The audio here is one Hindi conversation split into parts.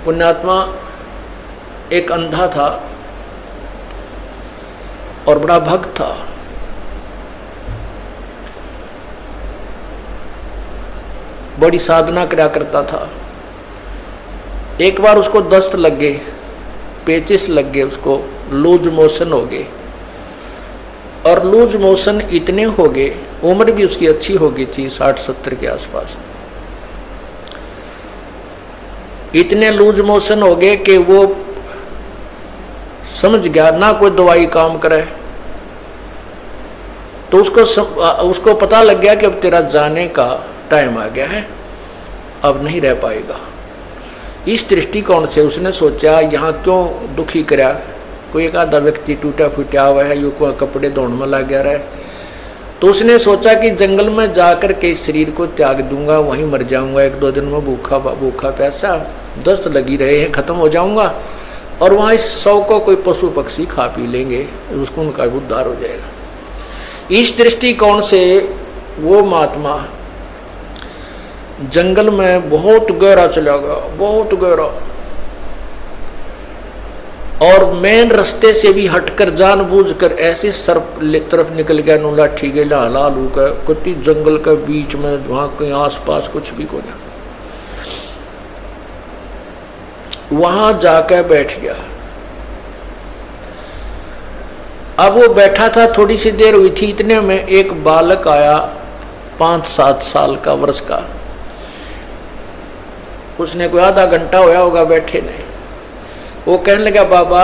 पुण्यात्मा एक अंधा था और बड़ा भक्त था। बड़ी साधना करा करता था। एक बार उसको दस्त लग गए, पेचिस लग गए, उसको लूज मोशन हो गए। और लूज मोशन इतने हो गए, उम्र भी उसकी अच्छी हो गई थी 60-70 के आसपास। इतने लूज मोशन हो गए कि वो समझ गया ना कोई दवाई काम करे। तो उसको पता लग गया कि अब तेरा जाने का टाइम आ गया है, अब नहीं रह पाएगा। इस दृष्टिकोण से उसने सोचा यहाँ क्यों दुखी करा, कोई एक आधा व्यक्ति टूटा फूटा हुआ है, यू को कपड़े धोने में लग गया रहा है। तो उसने सोचा कि जंगल में जाकर के इस शरीर को त्याग दूंगा, वहीं मर जाऊंगा, 1-2 दिन में भूखा प्यासा, दस्त लगी रहे हैं, खत्म हो जाऊंगा, और वहाँ इस 100 को कोई पशु पक्षी खा पी लेंगे, उसको उनका उद्धार हो जाएगा। इस दृष्टिकोण से वो महात्मा जंगल में बहुत गहरा चला गया, बहुत गहरा, और मेन रास्ते से भी हटकर जानबूझकर ऐसे सर्प तरफ निकल गया, नो लाठी के लालू का कुत्ती जंगल के बीच में, वहां कहीं आसपास कुछ भी को ना, वहां जाकर बैठ गया। अब वो बैठा था, थोड़ी सी देर हुई थी, इतने में एक बालक आया 5-7 साल का, वर्ष का। उसने कोई आधा घंटा होया होगा बैठे ने। वो कहने लगा, बाबा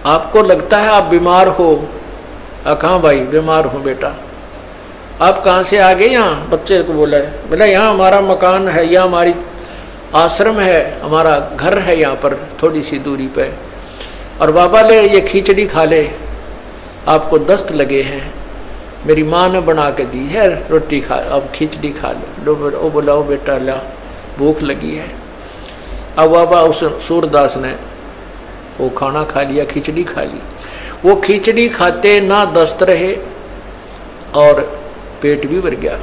आपको लगता है आप बीमार हो? कहाँ भाई बीमार हूँ बेटा। आप कहाँ से आ गए? यहाँ बच्चे को बोला है। बोला यहाँ हमारा मकान है, यहाँ हमारी आश्रम है, हमारा घर है यहाँ पर थोड़ी सी दूरी पे। और बाबा ले ये खिचड़ी खा ले, आपको दस्त लगे हैं, मेरी माँ ने बना के दी है, रोटी खा, अब खिचड़ी खा लो। वो बोला, ओ बेटा ला, भूख लगी है। अब बाबा उस सूरदास ने वो खाना खा लिया, खिचड़ी खा ली। वो खिचड़ी खाते ना दस्त रहे और पेट भी भर गया।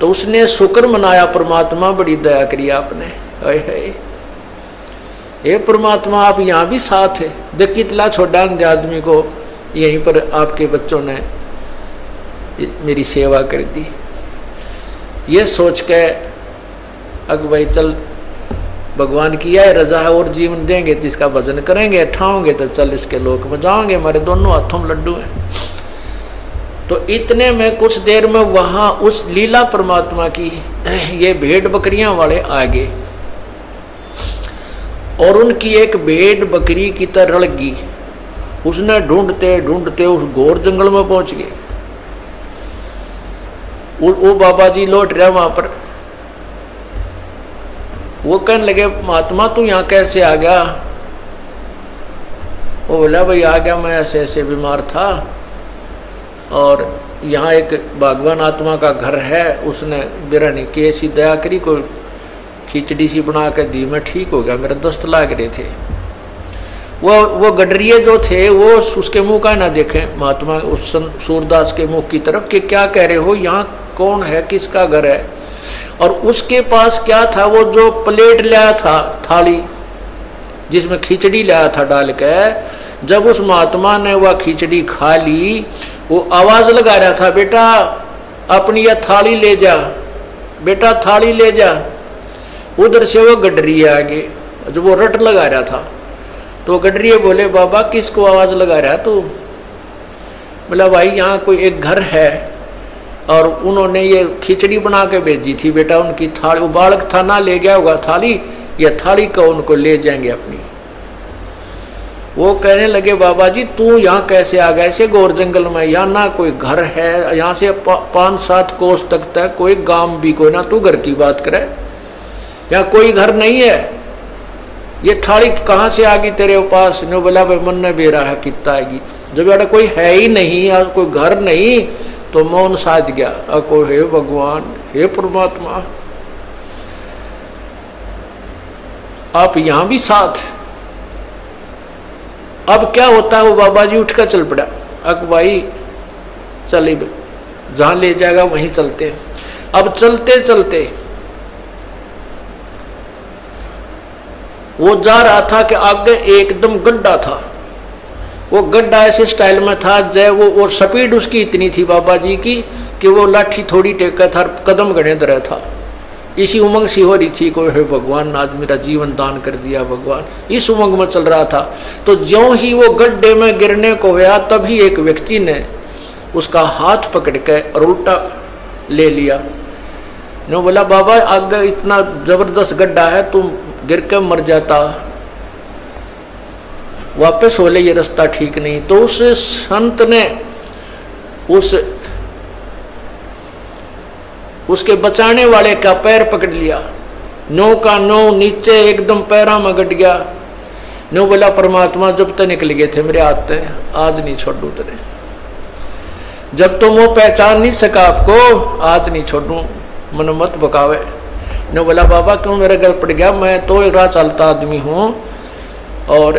तो उसने शुक्र मनाया, परमात्मा बड़ी दया करी आपने, है ये परमात्मा आप यहाँ भी साथ है। देख कितना छोटा आदमी को यहीं पर आपके बच्चों ने मेरी सेवा कर दी। ये सोच के अग भाई चल भगवान की है रजा है, और जीवन देंगे तो इसका भजन करेंगे, ठाओगे तो चल इसके लोक में जाओगे, हमारे दोनों हाथों में लड्डू हैं। तो इतने में कुछ देर में वहां उस लीला परमात्मा की ये भेड़ बकरियां वाले आ गए, और उनकी एक भेड़ बकरी की तरह रड़ गई। उसने ढूंढते ढूंढते उस घोर जंगल में पहुंच गए। वो बाबा जी लौट रहे वहां पर। वो कहने लगे, महात्मा तू यहाँ कैसे आ गया? वो बोला, भाई आ गया, मैं ऐसे ऐसे बीमार था, और यहाँ एक भगवान आत्मा का घर है, उसने बिरानी की ऐसी दया करी, कोई खिचड़ी सी बना कर दी, मैं ठीक हो गया, मेरे दस्त लाग रहे थे। वो गडरिये जो थे वो उसके मुंह का ना देखें, महात्मा उस सूरदास के मुंह की तरफ, कि क्या कह रहे हो, यहाँ कौन है, किसका घर है। और उसके पास क्या था, वो जो प्लेट लाया था, थाली जिसमें खिचड़ी लाया था डाल के, जब उस महात्मा ने वह खिचड़ी खा ली, वो आवाज लगा रहा था, बेटा अपनी यह थाली ले जा, बेटा थाली ले जा। उधर से वो गडरिये आ गए, जो वो रट लगा रहा था। तो गडरिये बोले, बाबा किसको आवाज लगा रहा है तू? बोला, भाई यहाँ कोई एक घर है, और उन्होंने ये खिचड़ी बना के भेजी थी, बेटा उनकी थाली, वो बालक था ना ले गया होगा थाली, या थाली को उनको ले जाएंगे अपनी। वो कहने लगे, बाबा जी तू यहाँ कैसे आ गया ऐसे घोर जंगल में? यहाँ ना कोई घर है, यहाँ से 5-7 कोस तक तक कोई गांव भी कोई ना, तू घर की बात करे, यहाँ कोई घर नहीं है, ये थाली कहाँ से आ गई तेरे पास? ने बोला, भाई मन ने बेरा है कितना आएगी, जब यार कोई है ही नहीं, और कोई घर नहीं, तो मौन साध गया। अको हे भगवान, हे परमात्मा, आप यहां भी साथ। अब क्या होता है, वो बाबा जी उठकर चल पड़ा। अक भाई चले, जहां ले जाएगा वहीं चलते। अब चलते चलते वो जा रहा था कि आगे एकदम गड्ढा था। वो गड्ढा ऐसे स्टाइल में था जय वो स्पीड उसकी इतनी थी बाबा जी की कि वो लाठी थोड़ी टेका था, कदम गणे दर था। इसी उमंग सी हो रही थी, कोई है भगवान आज मेरा जीवन दान कर दिया भगवान, इस उमंग में चल रहा था। तो ज्यों ही वो गड्ढे में गिरने को हुआ तभी एक व्यक्ति ने उसका हाथ पकड़ के और उल्टा ले लिया। ने बोला बाबा आगे इतना जबरदस्त गड्ढा है, तुम गिर के मर जाता, वापस हो ले, ये रास्ता ठीक नहीं। तो उस संत ने उसके बचाने वाले का पैर पकड़ लिया, नो का नो नीचे एकदम पैरा में गट गया। नो बोला परमात्मा जब तक निकल गए थे मेरे हाथ से, आज नहीं छोड़ू तेरे, जब तुम वो पहचान नहीं सका आपको आज नहीं छोड़ू, मन मत बकावे। नो बोला बाबा क्यों मेरे गल पड़ गया, मैं तो एक राह चलता आदमी हूं और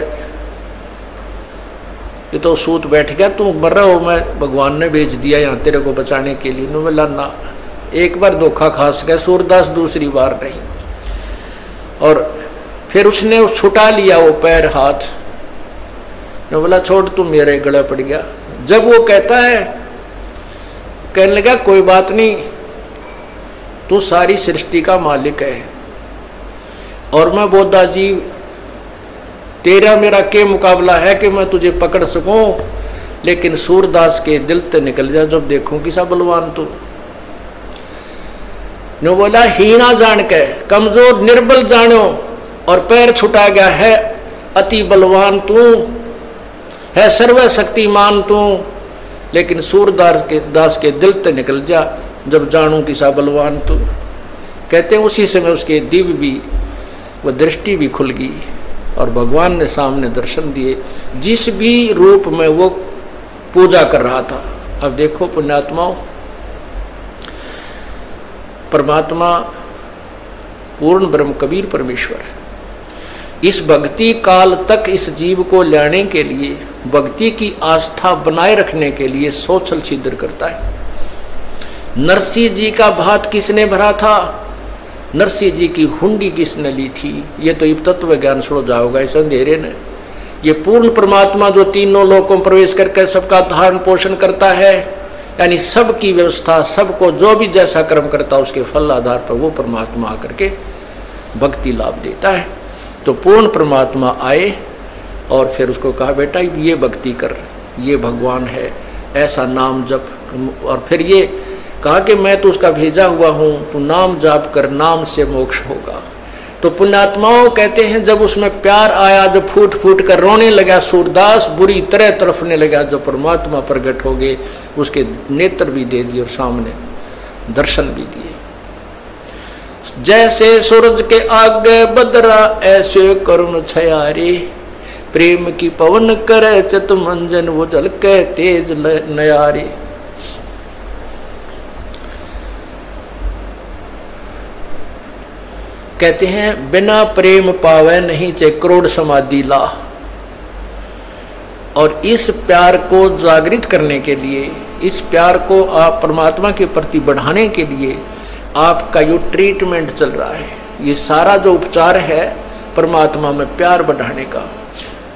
ये तो सूत बैठ गया, तू मर रहा हो, मैं भगवान ने भेज दिया यहाँ तेरे को बचाने के लिए। नो बोला ना, एक बार धोखा खास गया सूरदास, दूसरी बार नहीं। और फिर उसने छुटा लिया वो पैर हाथ। नो बोला छोड़ तू मेरे गले पड़ गया। जब वो कहता है, कहने लगा कोई बात नहीं, तू सारी सृष्टि का मालिक है और मैं बोधा जी तेरा मेरा के मुकाबला है कि मैं तुझे पकड़ सकूं, लेकिन सूरदास के दिल से निकल जा जब देखूं किसा बलवान तू। नो बोला हीना जान के कमजोर निर्बल जानो और पैर छुटा गया है, अति बलवान तू है, सर्वशक्तिमान तू, लेकिन सूरदास के दिल से निकल जा जब जानू किसा बलवान तू। कहते हैं उसी समय उसके दिव्य भी वो दृष्टि भी खुल गई और भगवान ने सामने दर्शन दिए, जिस भी रूप में वो पूजा कर रहा था। अब देखो पुण्यात्माओं, परमात्मा पूर्ण ब्रह्म कबीर परमेश्वर इस भक्ति काल तक इस जीव को लाने के लिए, भक्ति की आस्था बनाए रखने के लिए सोचल छिद्र करता है। नरसिंह जी का भात किसने भरा था, नरसिंह जी की हुंडी किसने ली थी, ये तो तत्व ज्ञान सुनो जाओगा इस अंधेरे ने। ये पूर्ण परमात्मा जो तीनों लोकों में प्रवेश करके सबका धारण पोषण करता है, यानी सबकी व्यवस्था, सबको जो भी जैसा कर्म करता है उसके फल आधार पर वो परमात्मा आकर के भक्ति लाभ देता है। तो पूर्ण परमात्मा आए और फिर उसको कहा बेटा ये भक्ति कर, ये भगवान है, ऐसा नाम जप। और फिर ये कहा कि मैं तो उसका भेजा हुआ हूँ, तू नाम जाप कर, नाम से मोक्ष होगा। तो पुण्यात्माओं कहते हैं जब उसमें प्यार आया, जब फूट फूट कर रोने लगा सूरदास, बुरी तरह तड़फने लगा, जो परमात्मा प्रकट हो गए, उसके नेत्र भी दे दिए और सामने दर्शन भी दिए। जैसे सूरज के आगे बदरा ऐसे करुण छयारे, प्रेम की पवन करे चत मंजन वो झलके तेज नयारे। कहते हैं बिना प्रेम पावे नहीं चे करोड़ समाधि ला। और इस प्यार को जागृत करने के लिए, इस प्यार को आप परमात्मा के प्रति बढ़ाने के लिए आपका जो ट्रीटमेंट चल रहा है, ये सारा जो उपचार है परमात्मा में प्यार बढ़ाने का।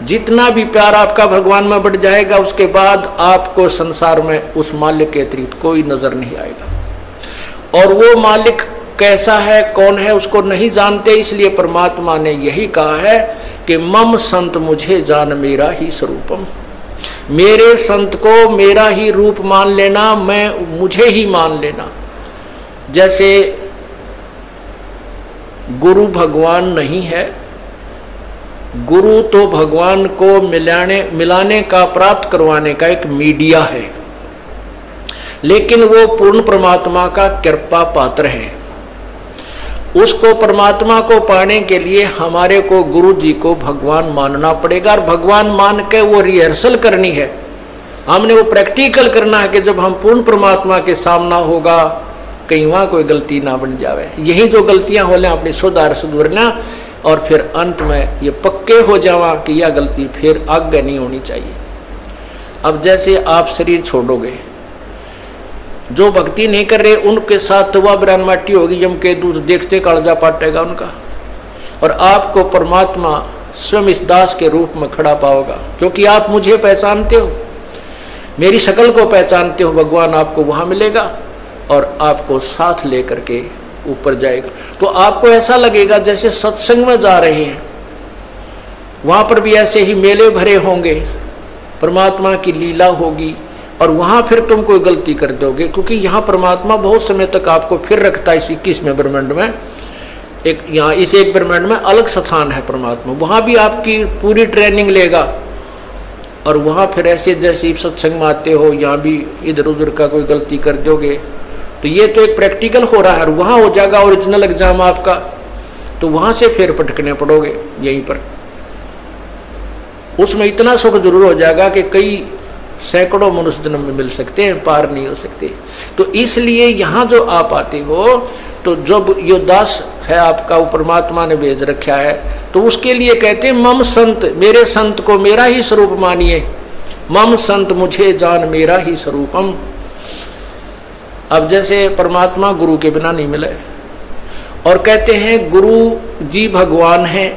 जितना भी प्यार आपका भगवान में बढ़ जाएगा, उसके बाद आपको संसार में उस मालिक के अतिरिक्त कोई नजर नहीं आएगा। और वो मालिक कैसा है, कौन है, उसको नहीं जानते, इसलिए परमात्मा ने यही कहा है कि मम संत मुझे जान मेरा ही स्वरूपम। मेरे संत को मेरा ही रूप मान लेना, मैं मुझे ही मान लेना। जैसे गुरु भगवान नहीं है, गुरु तो भगवान को मिलाने का, प्राप्त करवाने का एक मीडिया है, लेकिन वो पूर्ण परमात्मा का कृपा पात्र है। उसको परमात्मा को पाने के लिए हमारे को गुरु जी को भगवान मानना पड़ेगा, और भगवान मान के वो रिहर्सल करनी है, हमने वो प्रैक्टिकल करना है कि जब हम पूर्ण परमात्मा के सामना होगा कहीं वहां कोई गलती ना बन जावे। यही जो गलतियां हो लें अपनी सुधारना, और फिर अंत में ये पक्के हो जावा कि यह गलती फिर आगे नहीं होनी चाहिए। अब जैसे आप शरीर छोड़ोगे, जो भक्ति नहीं कर रहे उनके साथ तो वह ब्राह्मण माटी होगी, यम के दूध देखते कालजा पाटेगा उनका। और आपको परमात्मा स्वयं इस दास के रूप में खड़ा पाओगा, क्योंकि आप मुझे पहचानते हो, मेरी शक्ल को पहचानते हो। भगवान आपको वहां मिलेगा और आपको साथ लेकर के ऊपर जाएगा। तो आपको ऐसा लगेगा जैसे सत्संग में जा रहे हैं, वहां पर भी ऐसे ही मेले भरे होंगे, परमात्मा की लीला होगी, और वहां फिर तुम कोई गलती कर दोगे, क्योंकि यहाँ परमात्मा बहुत समय तक आपको फिर रखता है। इस 21वें ब्रह्मांड में एक, यहाँ इस एक ब्रह्मांड में अलग स्थान है परमात्मा, वहां भी आपकी पूरी ट्रेनिंग लेगा। और वहां फिर ऐसे जैसे सत्संग में आते हो, यहाँ भी इधर उधर का कोई गलती कर दोगे तो ये तो एक प्रैक्टिकल हो रहा है, और वहां हो जाएगा ओरिजिनल एग्जाम आपका, तो वहां से फिर पटकने पड़ोगे यहीं पर। उसमें इतना सुख जरूर हो जाएगा कि कई सैकड़ों मनुष्य जन्म में मिल सकते हैं, पार नहीं हो सकते। तो इसलिए यहाँ जो आप आते हो, तो जब यो दास है आपका, वो परमात्मा ने भेज रखा है, तो उसके लिए कहते हैं मम संत, मेरे संत को मेरा ही स्वरूप मानिए। मम संत मुझे जान मेरा ही स्वरूपम। अब जैसे परमात्मा गुरु के बिना नहीं मिले, और कहते हैं गुरु जी भगवान हैं।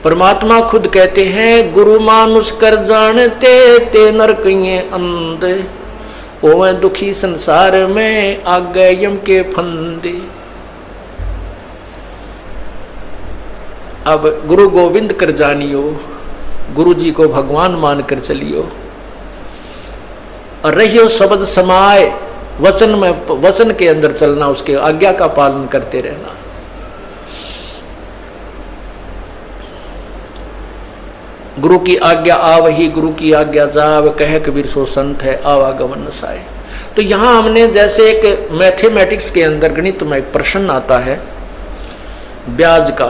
परमात्मा खुद कहते हैं गुरु मानुष कर जानते ते नरकिये अंधे, ओवे दुखी संसार में आ गए यम के फंदे। अब गुरु गोविंद कर जानियो, गुरु जी को भगवान मान कर चलियो, और रहियो शब्द समाए, वचन में, वचन के अंदर चलना, उसके आज्ञा का पालन करते रहना। गुरु की आज्ञा आवही, गुरु की आज्ञा जाव, कह कबीर सो संत है आवागमन नसाए। तो यहां हमने जैसे एक मैथमेटिक्स के अंदर गणित में एक प्रश्न आता है ब्याज का,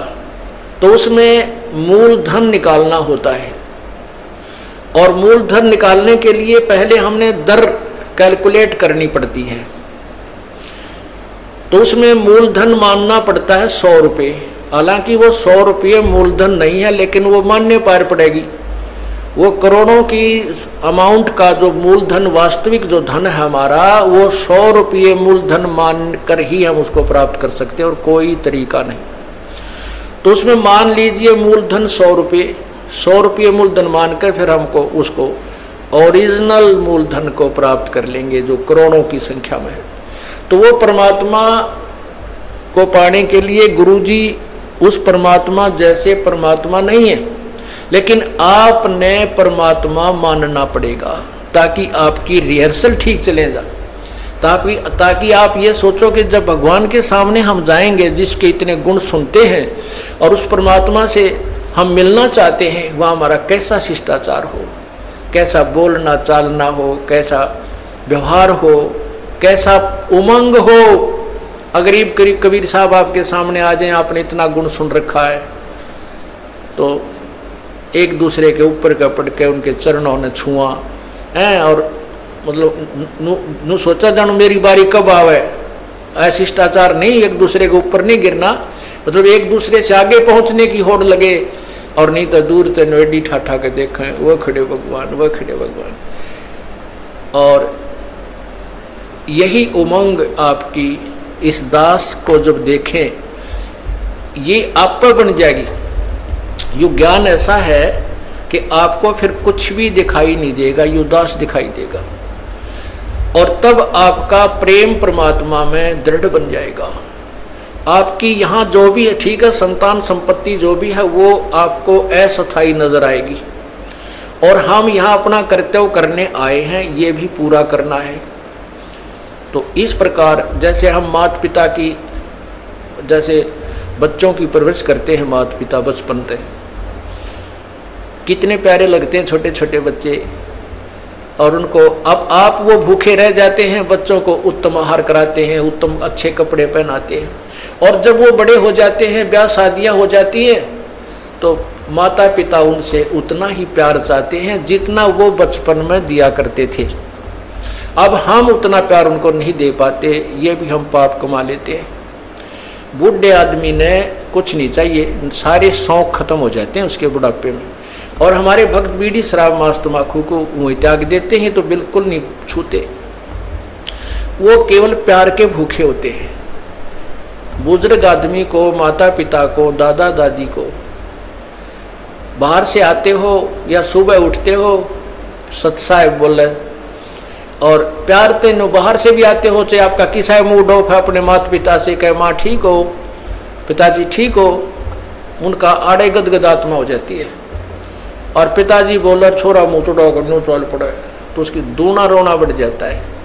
तो उसमें मूलधन निकालना होता है, और मूलधन निकालने के लिए पहले हमने दर कैलकुलेट करनी पड़ती है। तो उसमें मूलधन मानना पड़ता है 100 रुपये। हालांकि वो 100 रुपये मूलधन नहीं है, लेकिन वो मान्य पार पड़ेगी। वो करोड़ों की अमाउंट का जो मूलधन, वास्तविक जो धन है हमारा, वो 100 रुपये मूलधन मान कर ही हम उसको प्राप्त कर सकते हैं, और कोई तरीका नहीं। तो उसमें मान लीजिए मूलधन 100 रुपये, 100 रुपये मूलधन मानकर फिर हमको उसको ओरिजिनल मूलधन को प्राप्त कर लेंगे जो करोड़ों की संख्या में है। तो वो परमात्मा को पाने के लिए गुरुजी उस परमात्मा जैसे परमात्मा नहीं है, लेकिन आपने परमात्मा मानना पड़ेगा, ताकि आपकी रिहर्सल ठीक चले जा, ताकि आप ये सोचो कि जब भगवान के सामने हम जाएंगे, जिसके इतने गुण सुनते हैं, और उस परमात्मा से हम मिलना चाहते हैं, वह हमारा कैसा शिष्टाचार हो, कैसा बोलना चालना हो, कैसा व्यवहार हो, कैसा उमंग हो। अगर कबीर साहब आपके सामने आ जाए, आपने इतना गुण सुन रखा है, तो एक दूसरे के ऊपर का पड़ के उनके चरणों ने छुआ है, और मतलब नु सोचा जानो मेरी बारी कब आवे। ऐसा शिष्टाचार नहीं, एक दूसरे के ऊपर नहीं गिरना, मतलब एक दूसरे से आगे पहुंचने की होड़ लगे, और नहीं तो दूर से नोडी ठाठा के देखें वह खड़े भगवान, वह खड़े भगवान। और यही उमंग आपकी इस दास को जब देखें, ये आप पर बन जाएगी। यो ज्ञान ऐसा है कि आपको फिर कुछ भी दिखाई नहीं देगा, यो दास दिखाई देगा, और तब आपका प्रेम परमात्मा में दृढ़ बन जाएगा। आपकी यहाँ जो भी है, ठीक है, संतान संपत्ति जो भी है वो आपको अस्थायी नजर आएगी, और हम यहाँ अपना कर्तव्य करने आए हैं, ये भी पूरा करना है। तो इस प्रकार जैसे हम माता पिता की, जैसे बच्चों की परवरिश करते हैं माता पिता बचपन से, कितने प्यारे लगते हैं छोटे छोटे बच्चे, और उनको अब आप वो भूखे रह जाते हैं, बच्चों को उत्तम आहार कराते हैं, उत्तम अच्छे कपड़े पहनाते हैं, और जब वो बड़े हो जाते हैं, ब्याह शादियाँ हो जाती हैं, तो माता पिता उनसे उतना ही प्यार चाहते हैं जितना वो बचपन में दिया करते थे। अब हम उतना प्यार उनको नहीं दे पाते, ये भी हम पाप कमा लेते हैं। बूढ़े आदमी ने कुछ नहीं चाहिए, सारे शौक खत्म हो जाते हैं उसके बुढ़ापे में, और हमारे भक्त बीड़ी शराब मांस तम्बाकू को वहीं त्याग देते हैं, तो बिल्कुल नहीं छूते, वो केवल प्यार के भूखे होते हैं। बुजुर्ग आदमी को, माता पिता को, दादा दादी को, बाहर से आते हो या सुबह उठते हो, सत साहेब बोले, और प्यार तेनो बाहर से भी आते हो, चाहे आपका किसा मूड ऑफ है अपने माता पिता से, कहे माँ ठीक हो, पिताजी ठीक हो, उनका आड़े गदगद आत्मा हो जाती है। और पिताजी बोले छोरा मुँह चुड़ाओ कर चल पड़े, तो उसकी दूना रोना बढ़ जाता है।